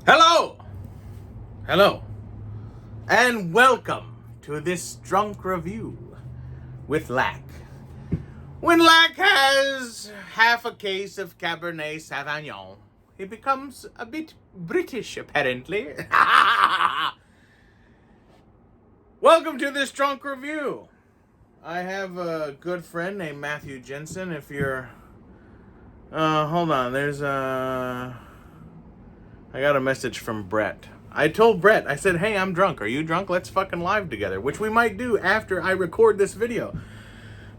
Hello! Hello. And welcome to this drunk review with Lack. When Lack has half a case of Cabernet Sauvignon, he becomes a bit British, apparently. Welcome to this drunk review. I have a good friend named Matthew Jensen. If you're... hold on. I got a message from Brett. I told Brett, I said, hey, I'm drunk. Are you drunk? Let's fucking live together, which we might do after I record this video.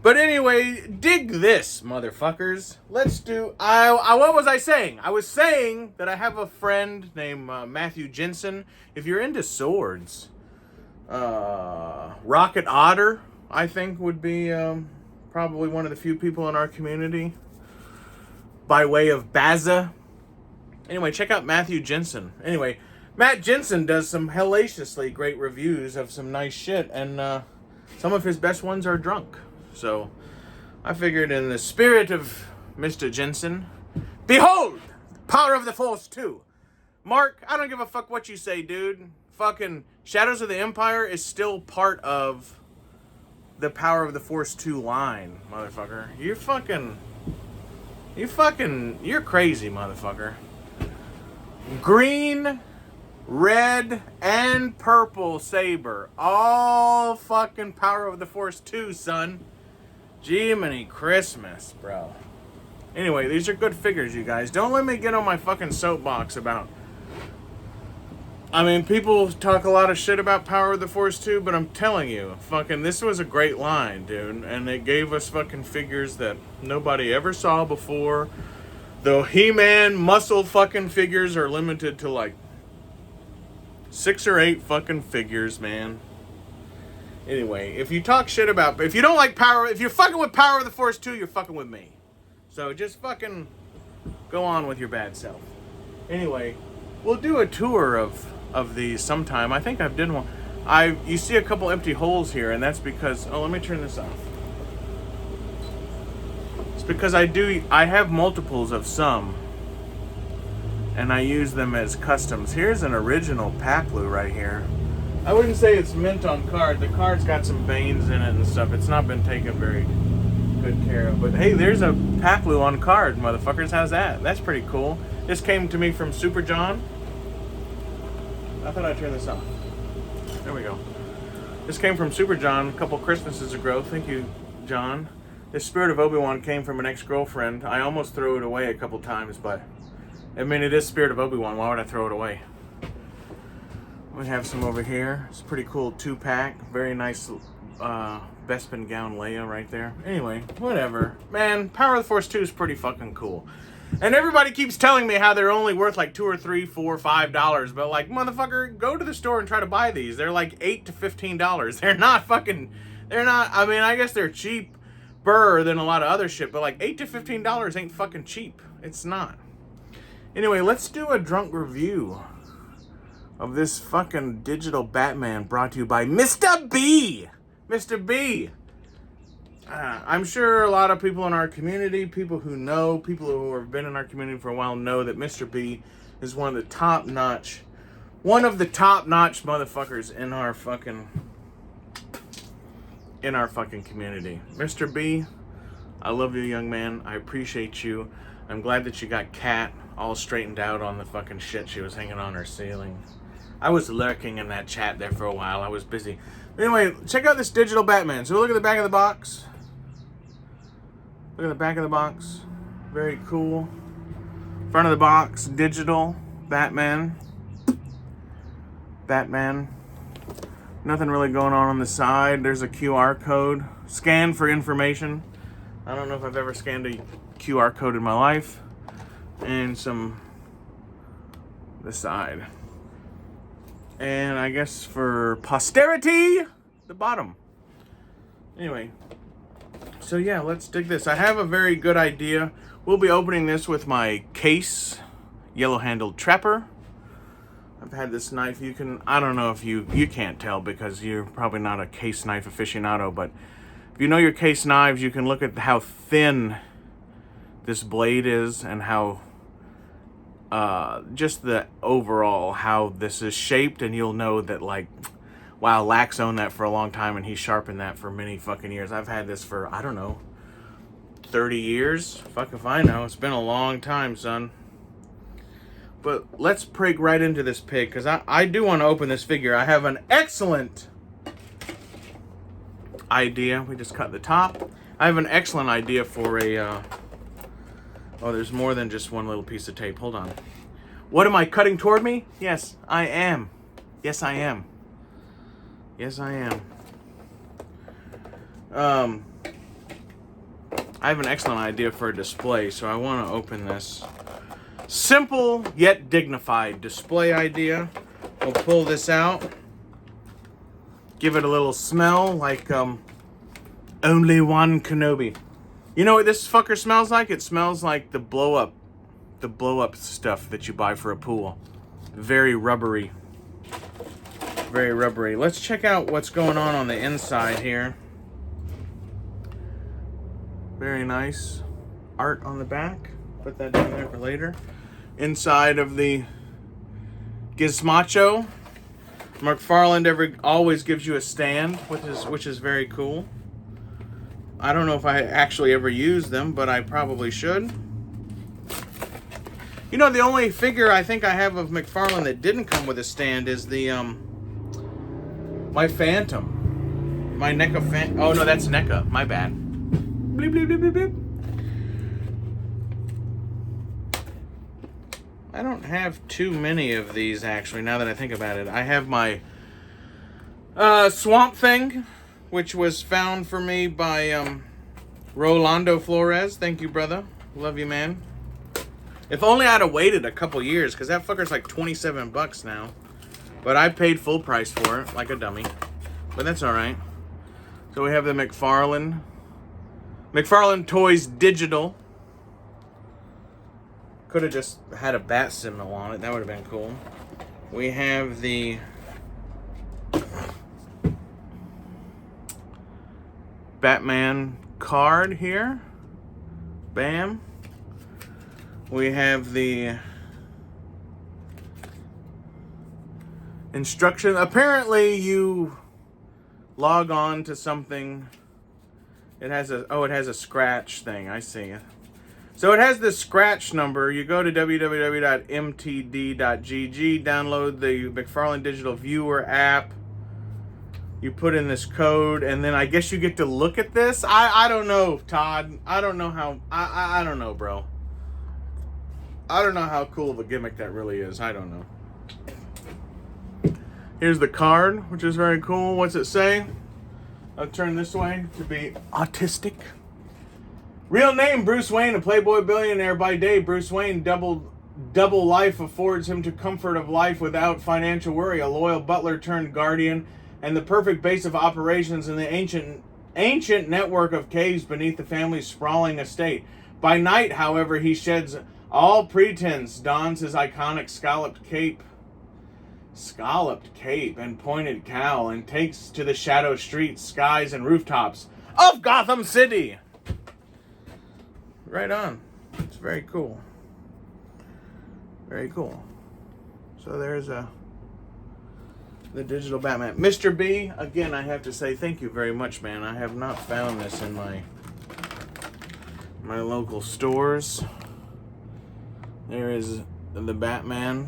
But anyway, dig this, motherfuckers. Let's do... what was I saying? I was saying that I have a friend named Matthew Jensen. If you're into swords, Rocket Otter, I think, would be probably one of the few people in our community. By way of Baza. Anyway, check out Matthew Jensen. Anyway, Matt Jensen does some hellaciously great reviews of some nice shit, and some of his best ones are drunk. So, I figured in the spirit of Mr. Jensen, behold, Power of the Force 2. Mark, I don't give a fuck what you say, dude. Fucking Shadows of the Empire is still part of the Power of the Force 2 line, motherfucker. You're crazy, motherfucker. Green, red, and purple saber. All fucking Power of the Force 2, son. Jiminy Christmas, bro. Anyway, these are good figures, you guys. Don't let me get on my fucking soapbox about... I mean, people talk a lot of shit about Power of the Force 2, but I'm telling you, fucking, this was a great line, dude. And it gave us fucking figures that nobody ever saw before. The He-Man muscle fucking figures are limited to like 6 or 8 fucking figures, man. Anyway, if you talk shit about... If you don't like Power... If you're fucking with Power of the Force 2, you're fucking with me. So just fucking go on with your bad self. Anyway, we'll do a tour of these sometime. I think I've done one. You see a couple empty holes here, and that's because... Oh, let me turn this off. It's because I have multiples of some, and I use them as customs. Here's an original Paplu right here. I wouldn't say it's mint on card. The card's got some veins in it and stuff. It's not been taken very good care of. But hey, there's a Paplu on card, motherfuckers. How's that? That's pretty cool. This came to me from Super John. I thought I'd turn this off. There we go. This came from Super John a couple Christmases ago. Thank you, John. This Spirit of Obi-Wan came from an ex-girlfriend. I almost threw it away a couple times, but... I mean, it is Spirit of Obi-Wan. Why would I throw it away? We have some over here. It's a pretty cool 2-pack. Very nice Bespin gown Leia right there. Anyway, whatever. Man, Power of the Force 2 is pretty fucking cool. And everybody keeps telling me how they're only worth like $2 or $3, $4, $5. But like, motherfucker, go to the store and try to buy these. They're like $8 to $15. They're not fucking... They're not... I mean, I guess they're cheaper than a lot of other shit. But like, $8 to $15 ain't fucking cheap. It's not. Anyway, let's do a drunk review of this fucking digital Batman brought to you by Mr. B. Mr. B. I'm sure a lot of people in our community, people who know, people who have been in our community for a while know that Mr. B is one of the top-notch motherfuckers in our fucking community. Mr. B, I love you, young man. I appreciate you. I'm glad that you got Kat all straightened out on the fucking shit she was hanging on her ceiling. I was lurking in that chat there for a while. I was busy. Anyway, check out this digital Batman. So look at the back of the box. Look at the back of the box. Very cool. Front of the box, digital Batman. Nothing really going on the side. There's a QR code. Scan for information. I don't know if I've ever scanned a QR code in my life. And the side. And I guess for posterity, the bottom. Anyway, so yeah, let's dig this. I have a very good idea. We'll be opening this with my case, yellow-handled trapper. I've had this knife. I don't know if you can't tell because you're probably not a case knife aficionado, but if you know your case knives, you can look at how thin this blade is and how just the overall how this is shaped, and you'll know that, like, wow, Lax owned that for a long time and he sharpened that for many fucking years. I've had this for, I don't know, 30 years? Fuck if I know. It's been a long time, son. But let's prig right into this pig, because I do want to open this figure. I have an excellent idea. We just cut the top. I have an excellent idea for a... oh, there's more than just one little piece of tape. Hold on. What am I cutting toward me? Yes, I am. Yes, I am. Yes, I am. I have an excellent idea for a display, so I want to open this. Simple yet dignified display idea. We'll pull this out. Give it a little smell like only one Kenobi. You know what this fucker smells like? It smells like the blow up stuff that you buy for a pool. Very rubbery. Very rubbery. Let's check out what's going on the inside here. Very nice art on the back. Put that down there for later. Inside of the Gizmodo, McFarlane always gives you a stand, which is very cool. I don't know if I actually ever use them, but I probably should. You know, the only figure I think I have of McFarlane that didn't come with a stand is the my Phantom, my NECA Phantom. Oh no, that's NECA. My bad. Bleep bleep bleep bleep bleep. I don't have too many of these, actually, now that I think about it. I have my Swamp Thing, which was found for me by Rolando Flores. Thank you, brother. Love you, man. If only I'd have waited a couple years, because that fucker's like $27 now. But I paid full price for it, like a dummy. But that's alright. So we have the McFarlane Toys Digital. Could have just had a bat symbol on it. That would have been cool. We have the Batman card here. Bam. We have the instruction. Apparently you log on to something. It has a scratch thing. I see it. So it has this scratch number. You go to www.mtd.gg, download the McFarlane Digital Viewer app. You put in this code, and then I guess you get to look at this. I don't know, Todd. I don't know how. I don't know, bro. I don't know how cool of a gimmick that really is. I don't know. Here's the card, which is very cool. What's it say? I'll turn this way to be autistic. Real name, Bruce Wayne, a playboy billionaire by day. Bruce Wayne, double life affords him to comfort of life without financial worry. A loyal butler turned guardian and the perfect base of operations in the ancient network of caves beneath the family's sprawling estate. By night, however, he sheds all pretense, dons his iconic scalloped cape and pointed cowl, and takes to the shadow streets, skies, and rooftops of Gotham City. Right on. It's very cool. Very cool. So there's the digital Batman. Mr. B, again, I have to say thank you very much, man. I have not found this in my local stores. There is the Batman.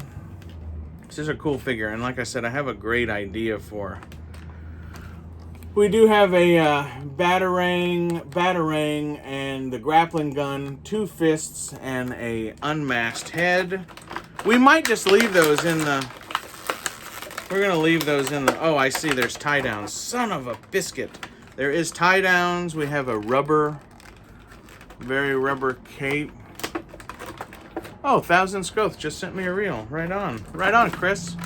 This is a cool figure, and like I said, I have a great idea for. We do have a batarang, and the grappling gun, two fists, and a unmasked head. We might just leave those in the. We're gonna leave those in the. Oh, I see. There's tie downs. Son of a biscuit. There is tie downs. We have a very rubber cape. Oh, Thousand Scoth just sent me a reel. Right on. Right on, Chris.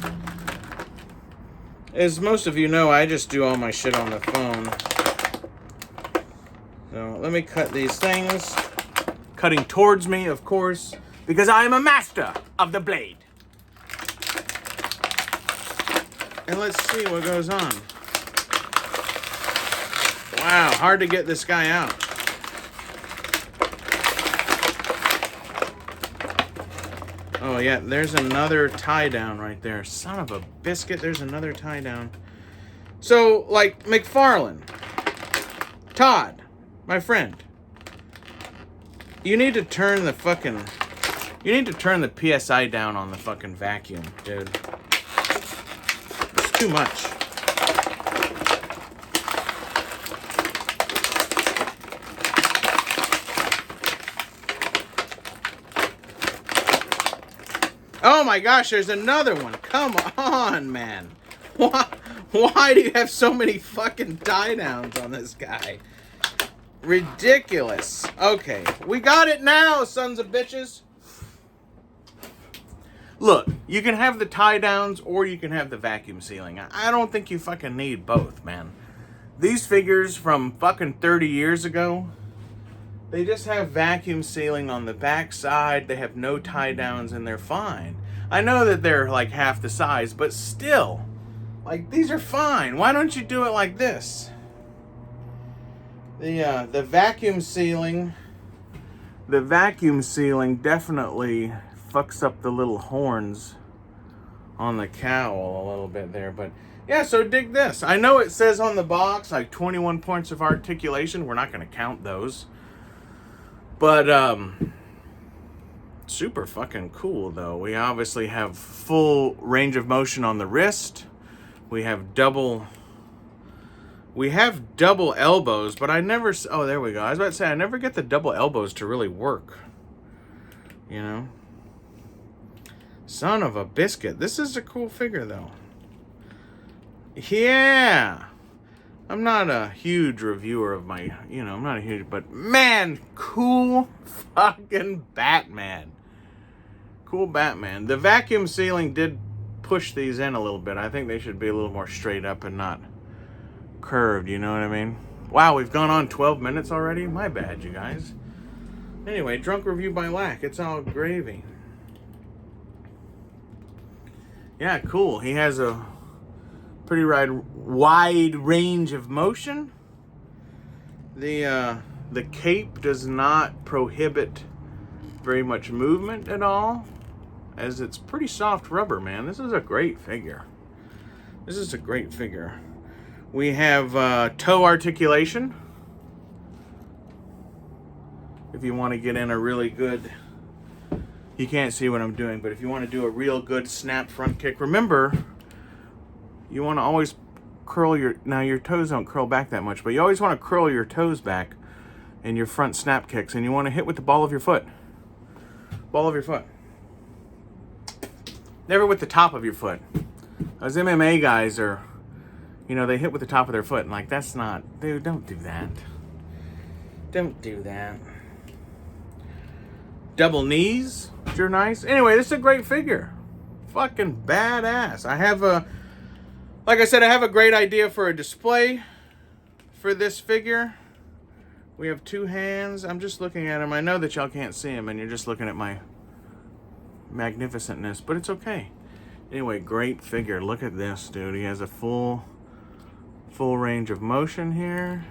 As most of you know, I just do all my shit on the phone. So let me cut these things. Cutting towards me, of course, because I am a master of the blade. And let's see what goes on. Wow, hard to get this guy out. Oh yeah, there's another tie down right there. Son of a biscuit, there's another tie down. So, like, McFarlane, Todd, my friend, you need to turn the PSI down on the fucking vacuum, dude. It's too much. Oh my gosh, there's another one. Come on, man. Why do you have so many fucking tie downs on this guy? Ridiculous. Okay, we got it now, sons of bitches. Look, you can have the tie downs or you can have the vacuum sealing. I don't think you fucking need both, man. These figures from fucking 30 years ago, they just have vacuum sealing on the back side. They have no tie downs and they're fine. I know that they're like half the size, but still, like, these are fine. Why don't you do it like this? The vacuum sealing definitely fucks up the little horns on the cowl a little bit there, but yeah, so dig this. I know it says on the box like 21 points of articulation. We're not going to count those. But super fucking cool though. We obviously have full range of motion on the wrist. We have double elbows, but I never, oh, there we go. I was about to say, I never get the double elbows to really work. You know? Son of a biscuit. This is a cool figure, though. Yeah! I'm not a huge reviewer of my, I'm not a huge, but man, cool fucking Batman. Cool Batman. The vacuum sealing did push these in a little bit. I think they should be a little more straight up and not curved, you know what I mean? Wow, we've gone on 12 minutes already? My bad, you guys. Anyway, drunk review by Lack. It's all gravy. Yeah, cool. He has a pretty wide range of motion. The cape does not prohibit very much movement at all, as it's pretty soft rubber, man. This is a great figure. This is a great figure. We have toe articulation. If you want to get in a really good, you can't see what I'm doing, but if you want to do a real good snap front kick, remember, you want to always curl now your toes don't curl back that much, but you always want to curl your toes back in your front snap kicks, and you want to hit with the ball of your foot. Ball of your foot. Never with the top of your foot. Those MMA guys are, they hit with the top of their foot, and like, that's not, dude, don't do that. Don't do that. Double knees, which are nice. Anyway, this is a great figure. Fucking badass. Like I said, I have a great idea for a display for this figure. We have two hands. I'm just looking at him. I know that y'all can't see him, and you're just looking at my magnificentness, but it's okay. Anyway, great figure. Look at this, dude. He has a full range of motion here.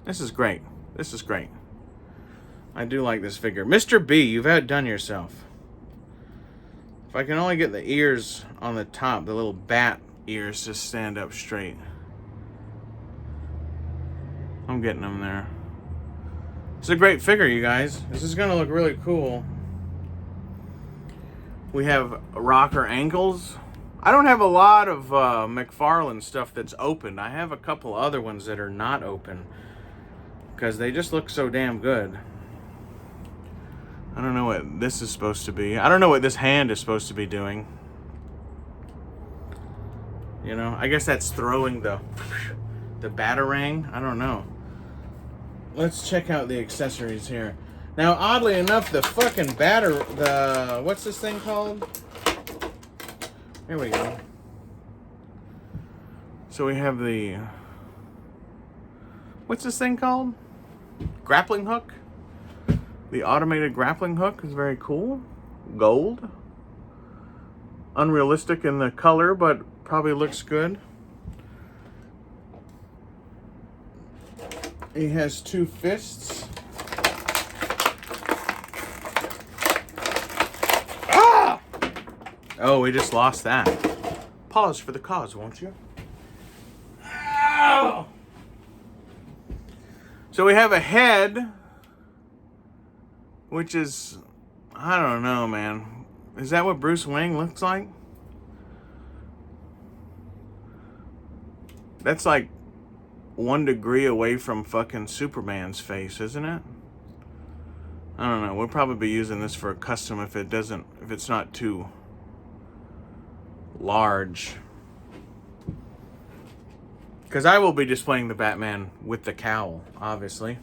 This is great. This is great. I do like this figure. Mr. B, you've outdone yourself. If I can only get the ears on the top, the little bat ears just stand up straight. I'm getting them there. It's a great figure, you guys. This is going to look really cool. We have rocker ankles. I don't have a lot of McFarlane stuff that's open. I have a couple other ones that are not open because they just look so damn good. I don't know what this is supposed to be. I don't know what this hand is supposed to be doing. I guess that's throwing the batarang. I don't know. Let's check out the accessories here. Now, oddly enough, the fucking what's this thing called? Here we go. So we have what's this thing called? Grappling hook. The automated grappling hook is very cool. Gold. Unrealistic in the color, but probably looks good. He has two fists. Oh, we just lost that. Pause for the cause, won't you? Ow! So we have a head, which is, I don't know, man. Is that what Bruce Wayne looks like? That's like 1 degree away from fucking Superman's face, isn't it? I don't know. We'll probably be using this for a custom if it's not too large. Because I will be displaying the Batman with the cowl, obviously.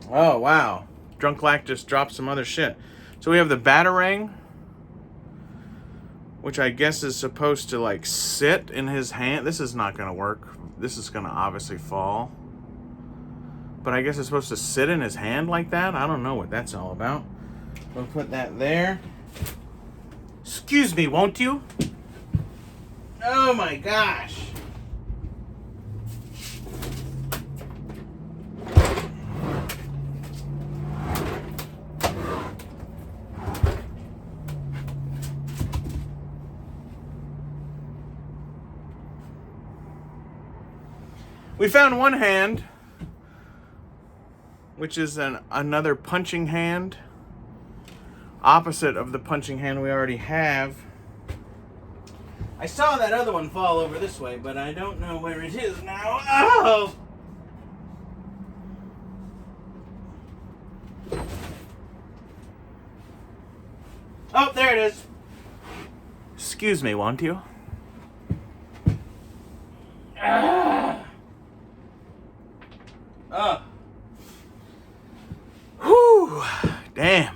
Oh, wow. Drunk Lack just dropped some other shit. So we have the Batarang, which I guess is supposed to like sit in his hand. This is not going to work. This is going to obviously fall. But I guess it's supposed to sit in his hand like that. I don't know what that's all about. We'll put that there. Excuse me, won't you? Oh my gosh. We found one hand, which is another punching hand, opposite of the punching hand we already have. I saw that other one fall over this way, but I don't know where it is now. Oh! Oh, there it is. Excuse me, won't you? Ah! Oh. Whew. Damn.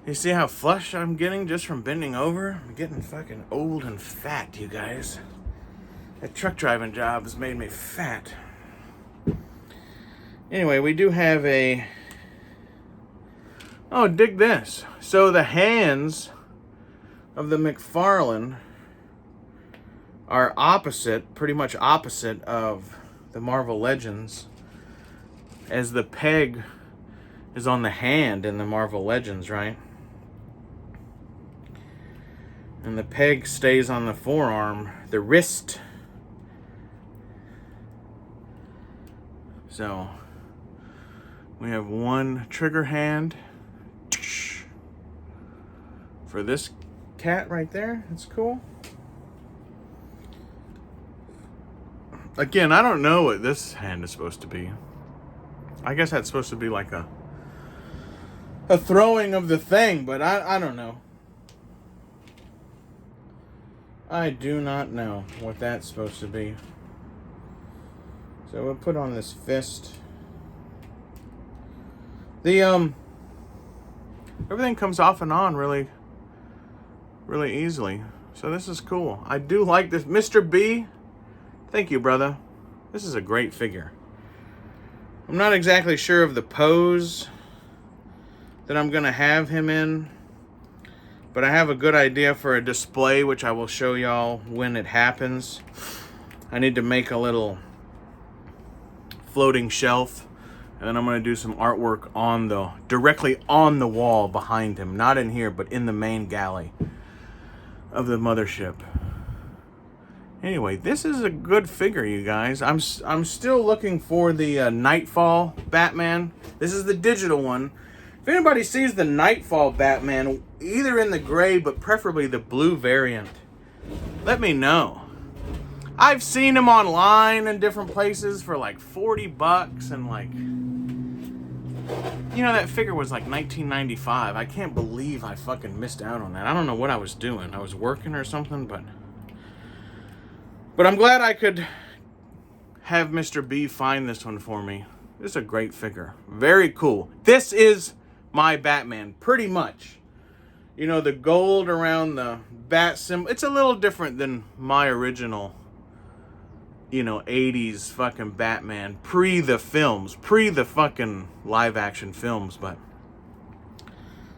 You see how flush I'm getting just from bending over? I'm getting fucking old and fat, you guys. That truck driving job has made me fat. Anyway, we do have a... Oh, dig this. So the hands of the McFarlane are opposite, pretty much opposite of the Marvel Legends, as the peg is on the hand in the Marvel Legends, right? And the peg stays on the forearm, the wrist. So we have one trigger hand for this cat right there. That's cool. Again, I don't know what this hand is supposed to be. I guess that's supposed to be like a throwing of the thing, but I don't know. I do not know what that's supposed to be. So we'll put on this fist. The everything comes off and on really easily. So this is cool. I do like this. Mr. B, thank you, brother. This is a great figure. I'm not exactly sure of the pose that I'm gonna have him in, but I have a good idea for a display, which I will show y'all when it happens. I need to make a little floating shelf, and then I'm gonna do some artwork directly on the wall behind him, not in here, but in the main galley of the mothership. Anyway, this is a good figure, you guys. I'm still looking for the Nightfall Batman. This is the digital one. If anybody sees the Nightfall Batman, either in the gray, but preferably the blue variant, let me know. I've seen him online in different places for like $40 and like, you know, that figure was like $19.95. I can't believe I fucking missed out on that. I don't know what I was doing. I was working or something, but I'm glad I could have Mr. B find this one for me. This is a great figure. Very cool. This is my Batman, pretty much. You know, the gold around the bat symbol. It's a little different than my original, you know, 80s fucking Batman. Pre the films. Pre the fucking live action films. But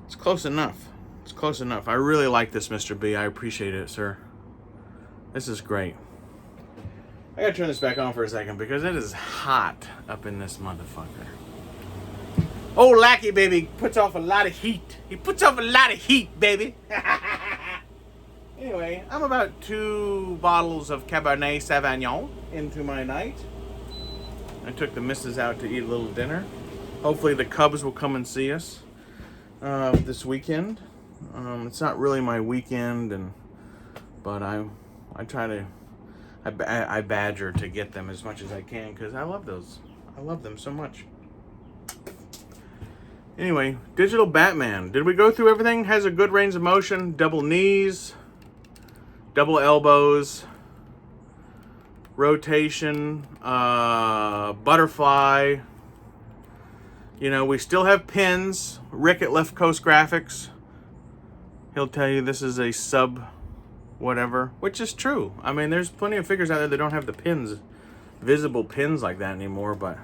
it's close enough. It's close enough. I really like this, Mr. B. I appreciate it, sir. This is great. I gotta turn this back on for a second because it is hot up in this motherfucker. Old Lackey, baby, puts off a lot of heat. He puts off a lot of heat, baby. Anyway, I'm about 2 bottles of Cabernet Sauvignon into my night. I took the missus out to eat a little dinner. Hopefully the Cubs will come and see us this weekend. It's not really my weekend, but I badger to get them as much as I can because I love those. I love them so much. Anyway, Digital Batman. Did we go through everything? Has a good range of motion. Double knees. Double elbows. Rotation. Butterfly. You know, we still have pins. Rick at Left Coast Graphics. He'll tell you this is a sub whatever, which is true. I mean, there's plenty of figures out there that don't have the pins, visible pins like that anymore, but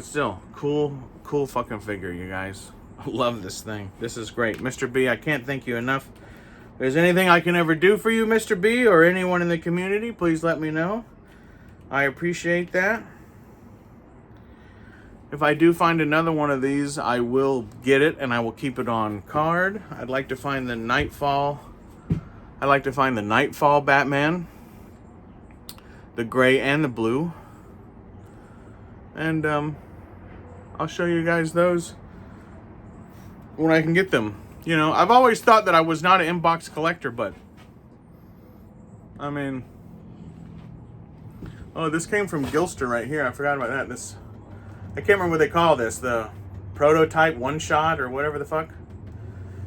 still, cool fucking figure, you guys. I love this thing. This is great. Mr. B, I can't thank you enough. If there's anything I can ever do for you, Mr. B, or anyone in the community, please let me know. I appreciate that. If I do find another one of these, I will get it and I will keep it on card. I'd like to find the Nightfall. I'd like to find the Nightfall Batman. The gray and the blue. And I'll show you guys those when I can get them. You know, I've always thought that I was not an inbox collector, but I mean, oh, this came from Gilster right here. I forgot about that. I can't remember what they call this. The prototype one shot or whatever the fuck.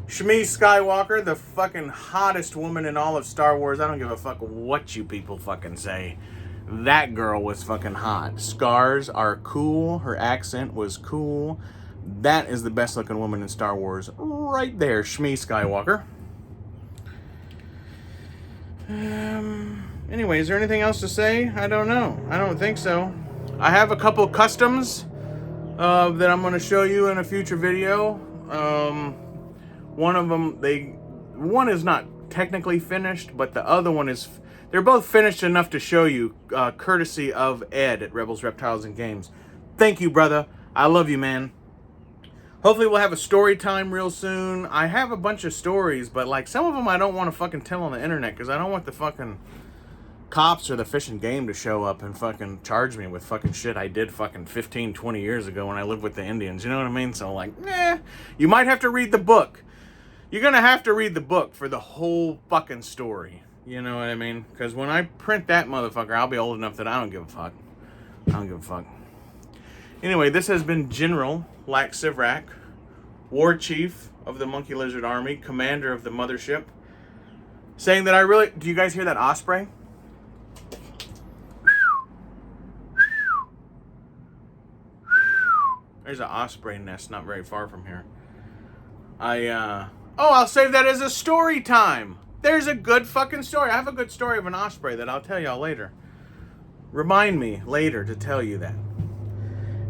Shmi Skywalker, the fucking hottest woman in all of Star Wars. I don't give a fuck what you people fucking say. That girl was fucking hot. Scars are cool. Her accent was cool. That is the best looking woman in Star Wars right there, Shmi Skywalker. Anyway, is there anything else to say? I don't know. I don't think so. I have a couple customs that I'm going to show you in a future video. One of them, one is not technically finished, but the other one is. They're both finished enough to show you, courtesy of Ed at Rebels, Reptiles, and Games. Thank you, brother. I love you, man. Hopefully we'll have a story time real soon. I have a bunch of stories, but like some of them I don't want to fucking tell on the internet because I don't want the fucking cops or the Fish and Game to show up and fucking charge me with fucking shit I did fucking 15, 20 years ago when I lived with the Indians. You know what I mean? So like, you might have to read the book. You're going to have to read the book for the whole fucking story. You know what I mean? Because when I print that motherfucker, I'll be old enough that I don't give a fuck. I don't give a fuck. Anyway, this has been General Lax Sivrak, War Chief of the Monkey Lizard Army, Commander of the Mothership, saying that I really... Do you guys hear that osprey? There's an osprey nest not very far from here. I'll save that as a story time. There's a good fucking story. I have a good story of an osprey that I'll tell y'all later. Remind me later to tell you that.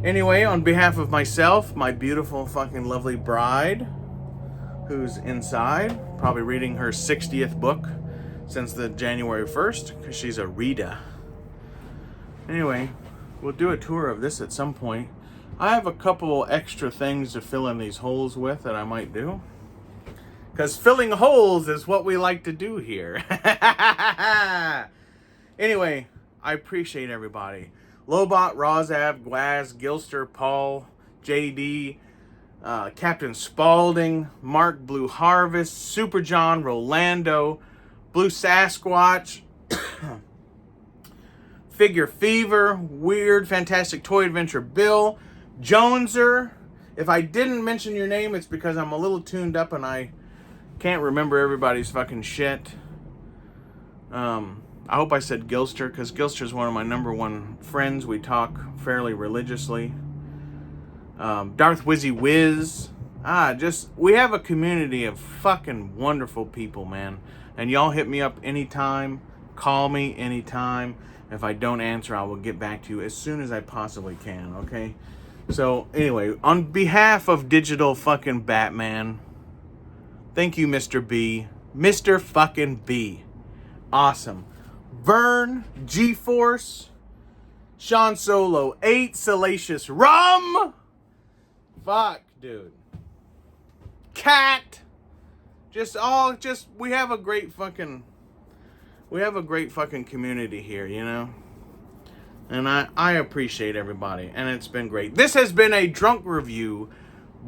Anyway, on behalf of myself, my beautiful fucking lovely bride, who's inside, probably reading her 60th book since the January 1st, because she's a reader. Anyway, we'll do a tour of this at some point. I have a couple extra things to fill in these holes with that I might do. Because filling holes is what we like to do here. Anyway, I appreciate everybody. Lobot, Rozab, Gwaz, Gilster, Paul, JD, Captain Spaulding, Mark Blue Harvest, Super John, Rolando, Blue Sasquatch, Figure Fever, Weird, Fantastic Toy Adventure Bill, Joneser. If I didn't mention your name, it's because I'm a little tuned up and I can't remember everybody's fucking shit. I hope I said Gilster, because Gilster's one of my number one friends. We talk fairly religiously. Darth Wizzy Wiz. We have a community of fucking wonderful people, man. And y'all hit me up anytime. Call me anytime. If I don't answer, I will get back to you as soon as I possibly can, okay? So, anyway, on behalf of Digital fucking Batman, thank you, Mr. B. Mr. fucking B. awesome. Vern, G-Force, Sean Solo, 8, Salacious Rum. Fuck, dude. Cat. We have a great fucking community here, you know? And I appreciate everybody, and it's been great. This has been a drunk review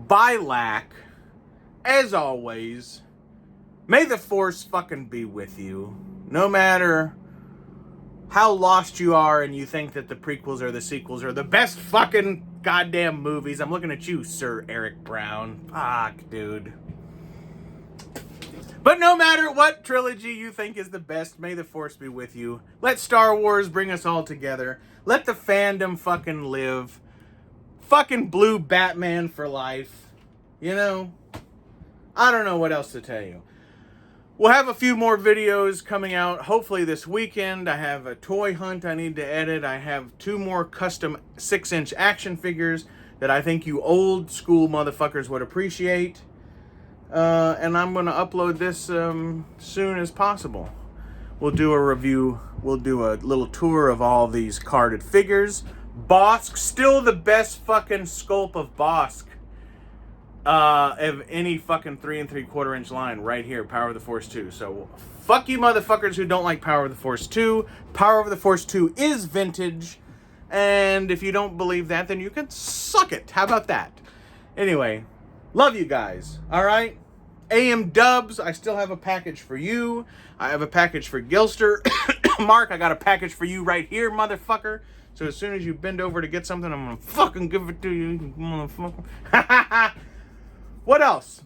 by Lack. As always, may the force fucking be with you. No matter how lost you are and you think that the prequels or the sequels are the best fucking goddamn movies. I'm looking at you, Sir Eric Brown. Fuck, dude. But no matter what trilogy you think is the best, may the force be with you. Let Star Wars bring us all together. Let the fandom fucking live. Fucking blue Batman for life. You know? I don't know what else to tell you. We'll have a few more videos coming out, hopefully this weekend. I have a toy hunt I need to edit. I have 2 more custom 6-inch action figures that I think you old school motherfuckers would appreciate. And I'm going to upload this soon as possible. We'll do a review. We'll do a little tour of all these carded figures. Bosk, still the best fucking sculpt of Bosk of any fucking 3 3/4 inch line right here, Power of the Force 2. So fuck you motherfuckers who don't like Power of the Force 2. Power of the Force 2 is vintage. And if you don't believe that, then you can suck it. How about that? Anyway, love you guys. All right? AM Dubs, I still have a package for you. I have a package for Gilster. Mark, I got a package for you right here, motherfucker. So as soon as you bend over to get something, I'm gonna fucking give it to you, motherfucker. What else?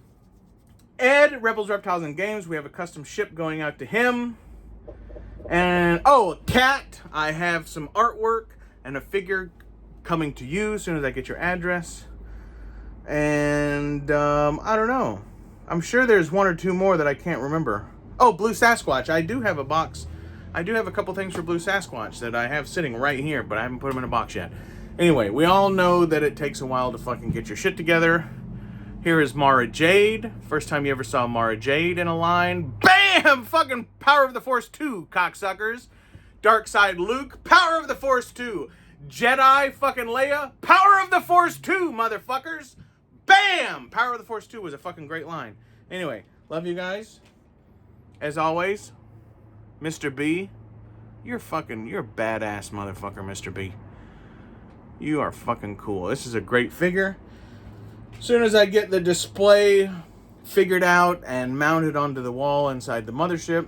Ed, Rebels, Reptiles, and Games. We have a custom ship going out to him. And, oh, Cat. I have some artwork and a figure coming to you as soon as I get your address. And, I don't know. I'm sure there's 1 or 2 more that I can't remember. Oh, Blue Sasquatch. I do have a box. I do have a couple things for Blue Sasquatch that I have sitting right here, but I haven't put them in a box yet. Anyway, we all know that it takes a while to fucking get your shit together. Here is Mara Jade. First time you ever saw Mara Jade in a line. Bam! Fucking Power of the Force 2, cocksuckers. Dark Side Luke. Power of the Force 2. Jedi fucking Leia. Power of the Force 2, motherfuckers. Bam! Power of the Force 2 was a fucking great line. Anyway, love you guys. As always, Mr. B, you're a badass motherfucker, Mr. B. You are fucking cool. This is a great figure. As soon as I get the display figured out and mounted onto the wall inside the mothership,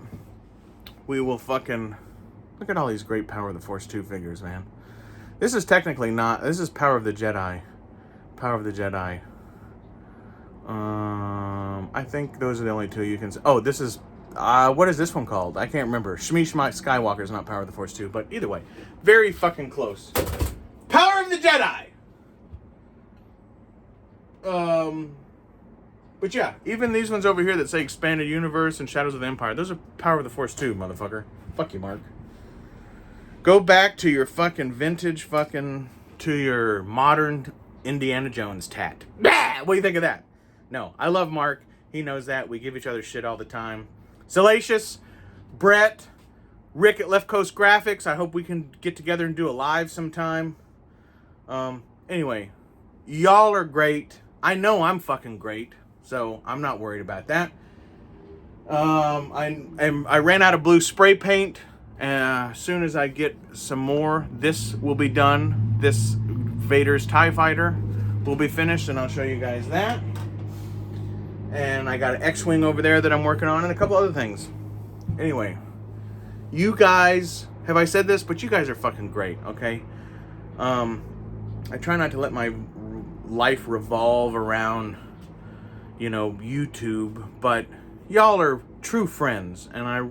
we will fucking... Look at all these great Power of the Force 2 figures, man. This is technically not... This is Power of the Jedi. Power of the Jedi. I think those are the only 2 you can... Oh, this is... what is this one called? I can't remember. Shmi Skywalker is not Power of the Force 2, but either way. Very fucking close. Power of the Jedi! But yeah, even these ones over here that say Expanded Universe and Shadows of the Empire, those are Power of the Force 2, motherfucker. Fuck you, Mark. Go back to your fucking vintage fucking... to your modern Indiana Jones tat. Bah! What do you think of that? No, I love Mark. He knows that. We give each other shit all the time. Salacious, Brett, Rick at Left Coast Graphics. I hope we can get together and do a live sometime. Anyway, y'all are great. I know I'm fucking great, so I'm not worried about that. I ran out of blue spray paint. As soon as I get some more, this will be done. This Vader's TIE Fighter will be finished, and I'll show you guys that. And I got an X-Wing over there that I'm working on, and a couple other things. Anyway, you guys, have I said this? But you guys are fucking great, okay? I try not to let my life revolve around, you know, YouTube, but y'all are true friends, and I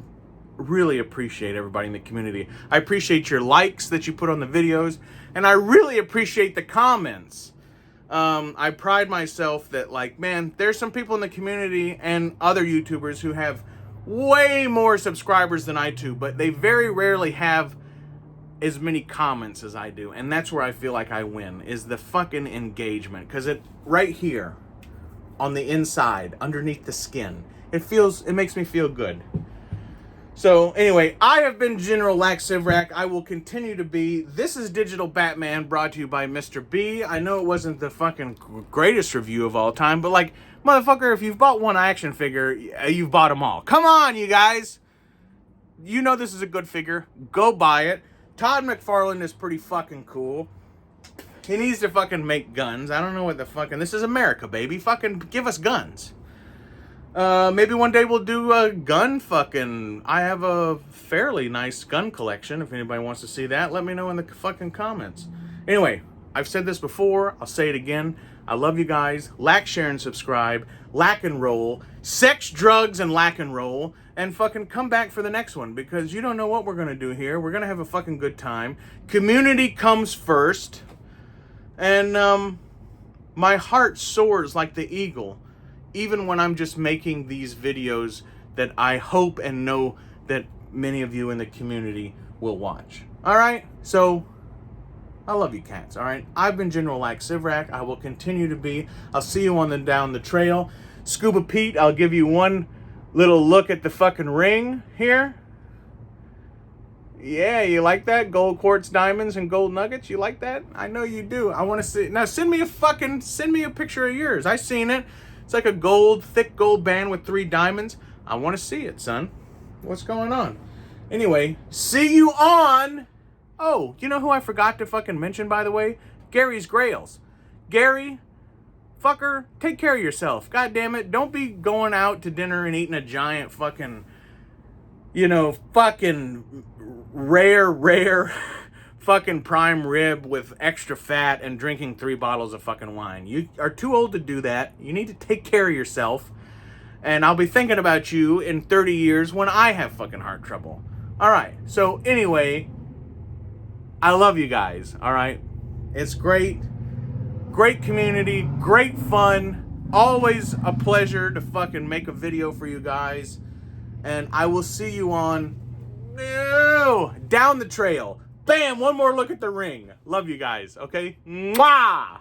really appreciate everybody in the community. I appreciate your likes that you put on the videos, and I really appreciate the comments. I pride myself that, like, man, there's some people in the community and other YouTubers who have way more subscribers than I do, but they very rarely have as many comments as I do, and that's where I feel like I win, is the fucking engagement, because it right here on the inside underneath the skin, it makes me feel good. So anyway, I have been General Lax Sivrak. I will continue to be. This is Digital Batman, brought to you by Mr. B. I know it wasn't the fucking greatest review of all time, but like, motherfucker, if you've bought one action figure, you've bought them all. Come on, you guys. You know this is a good figure. Go buy it. Todd McFarlane is pretty fucking cool. He needs to fucking make guns. I don't know what the fucking... This is America, baby. Fucking give us guns. Maybe one day we'll do a gun fucking... I have a fairly nice gun collection. If anybody wants to see that, let me know in the fucking comments. Anyway, I've said this before. I'll say it again. I love you guys. Like, share, and subscribe. Lack and roll. Sex, drugs, and lack and roll. And fucking come back for the next one, because you don't know what we're going to do here. We're going to have a fucking good time. Community comes first. And my heart soars like the eagle, even when I'm just making these videos that I hope and know that many of you in the community will watch. All right? So, I love you cats, all right? I've been General Lax Sivrak. I will continue to be. I'll see you on down the trail. Scuba Pete, I'll give you one little look at the fucking ring here. Yeah, you like that? Gold quartz diamonds and gold nuggets? You like that? I know you do. I want to see. Now send me a picture of yours. I seen it. It's like a thick gold band with 3 diamonds. I want to see it, son. What's going on? Anyway, see you on... Oh, you know who I forgot to fucking mention, by the way? Gary's Grails. Gary, fucker, take care of yourself. God damn it. Don't be going out to dinner and eating a giant fucking, fucking rare fucking prime rib with extra fat and drinking 3 bottles of fucking wine. You are too old to do that. You need to take care of yourself. And I'll be thinking about you in 30 years when I have fucking heart trouble. All right. So anyway, I love you guys. All right. It's great. Great community. Great fun. Always a pleasure to fucking make a video for you guys. And I will see you on down the trail. Bam! One more look at the ring. Love you guys. Okay? Mwah!